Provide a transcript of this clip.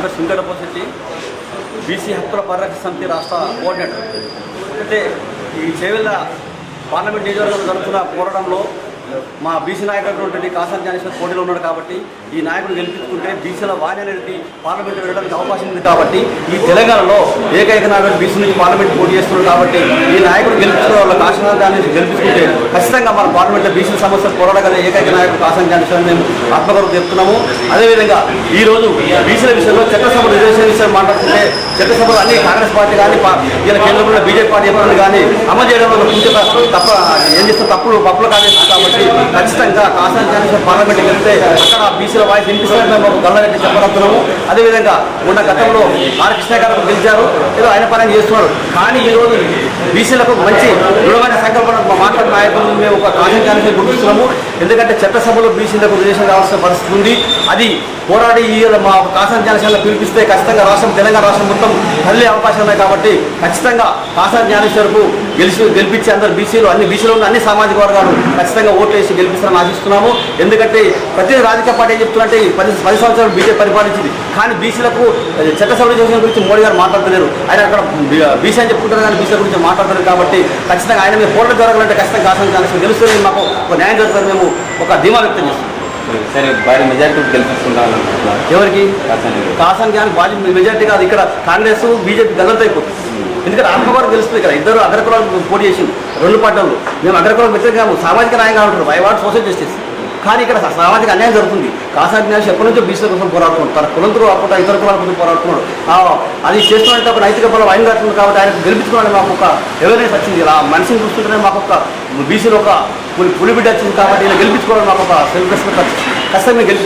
పేరు సింగడపోశెట్టి, బీసీ హక్కుల పరిరక్షణ సమితి రాష్ట్ర కోఆర్డినేటర్. అయితే ఈ చేవెళ్ళ పార్లమెంట్ నియోజకవర్గంలో జరుగుతున్న పోరాటంలో మా బీసీ నాయకుడు కాసాని జ్ఞానేశ్వర్ పోటీలో ఉన్నాడు కాబట్టి ఈ నాయకుడు గెలిపించుకుంటే బీసీల వాణి అనేది పార్లమెంట్ వెళ్ళడానికి అవకాశం ఉంది. కాబట్టి ఈ తెలంగాణలో ఏకైక నాయకుడు బీసీ నుంచి పార్లమెంట్ పోటీ చేస్తున్నాడు. కాబట్టి ఈ నాయకుడు గెలిపించుకున్న వాళ్ళ కాసాని జ్ఞానేశ్వర్ గెలిపించుకుంటే ఖచ్చితంగా మన పార్లమెంట్లో బీసీల సమస్యలు పోరాడగల ఏకైక నాయకుడు కాసాని జ్ఞానేశ్వర్ మేము ఆత్మగౌరవం చెప్తున్నాము. అదేవిధంగా ఈరోజు బీసీల విషయంలో చట్టసభ రిజర్వేషన్ విషయం మాట్లాడుతుంటే చట్టసభలో అన్ని కాంగ్రెస్ పార్టీ కానీ ఇలా కేంద్రంలో బీజేపీ పార్టీ ఏమైనా కానీ అమలు చేయడంలో తప్ప ఏం చేస్తే పప్పులు కాజేస్తుంది. కాబట్టి ఖచ్చితంగా కాసాని జ్ఞానేశ్వర్ పార్లమెంట్కి వెళ్తే అక్కడ బీసీల వాయిస్ వినిపిస్తారని మేము గల్లారెడ్డి చెప్పగలుగుతున్నాము. అదేవిధంగా ఉన్న గతంలో ఆర్ కృష్ణ గారు గెలిచారు, ఏదో ఆయన పని చేస్తున్నాడు. కానీ ఈరోజు బీసీలకు మంచి దృఢమైన సంకల్పన మాట్లాడిన నాయకులు మేము ఒక కాసాని జ్ఞానేశ్వర్ గుర్తిస్తున్నాము. ఎందుకంటే చట్టసభలో బీసీలకు రిజర్వేషన్ కావాల్సిన పరిస్థితి ఉంది. అది పోరాడి మా కాసాని జ్ఞానేశ్వర్లో పిలిపిస్తే ఖచ్చితంగా తెలంగాణ రాష్ట్రం మొత్తం తల్లి అవకాశం ఉన్నాయి. కాబట్టి ఖచ్చితంగా కాసాని జ్ఞానేశ్వర్కు గెలిపించి అందరు బీసీలు అన్ని బీసీలో ఉన్న అన్ని సామాజిక వర్గాలు ఖచ్చితంగా ఓట్లు వేసి గెలిపిస్తారని ఆశిస్తున్నాము. ఎందుకంటే ప్రతి రాజకీయ పార్టీ ఏం చెప్తున్నట్టే 10 సంవత్సరాలు బీజేపీ పరిపాలించింది. కానీ బీసీలకు చట్టసభ రిజర్వేషన్ గురించి మోడీ గారు మాట్లాడలేరు. ఆయన అక్కడ బీసీ అని చెప్పుకుంటారు కానీ బీసీల గురించి మాట్లాడతారు. కాబట్టి ఖచ్చితంగా ఆయన మీద పోరాటం జరగాలంటే ఖచ్చితంగా కాసాని జ్ఞానేశ్వర్ గెలుస్తుంది. మాకు ఒక న్యాయం జరుగుతుంది. మేము ఒక ధీమా వ్యక్తం చేస్తాం. సరే, భారీ మెజార్టీ గెలిపిస్తుంటాను. ఎవరికి? కాసాని జ్ఞానం భారీ మెజార్టీ కాదు. ఇక్కడ కాంగ్రెస్ బీజేపీ గల్లంత అయిపోతుంది. ఎందుకంటే ఆత్మగౌరవం గెలుస్తుంది. ఇక్కడ ఇద్దరు అగ్రకులాలు పోటీ చేసింది 2 పార్టీలు. మేము అగ్రకులం వ్యతిరేకంగా సామాజిక న్యాయంగా ఉంటారు. I want social justice. కానీ ఇక్కడ సామాజిక అన్యాయం జరుగుతుంది. కాసాని జ్ఞానేశ్వర్ ఎప్పటి నుంచో బీసీల కోసం పోరాడుతున్నాడు. తన కులంతో కాకుండా ఇతర కులాల కోసం పోరాడుతున్నాడు. అది చేస్తున్నట్టు ఒక నైతిక బలం ఆయన కడుతుంది. కాబట్టి ఆయన గెలిపించుకోవాలని మాకు ఒక అవేర్నెస్ వచ్చింది. మనిషిని చూస్తుంటేనే మాకు ఒక బీసీలో ఒక పులిబిడ్డ వచ్చింది. కాబట్టి ఇలా గెలిపించుకోవాలని మాకు ఒక సెల్ఫ్ రెస్పెక్ట్ వచ్చింది. ఖచ్చితంగా గెలిపిస్తాం.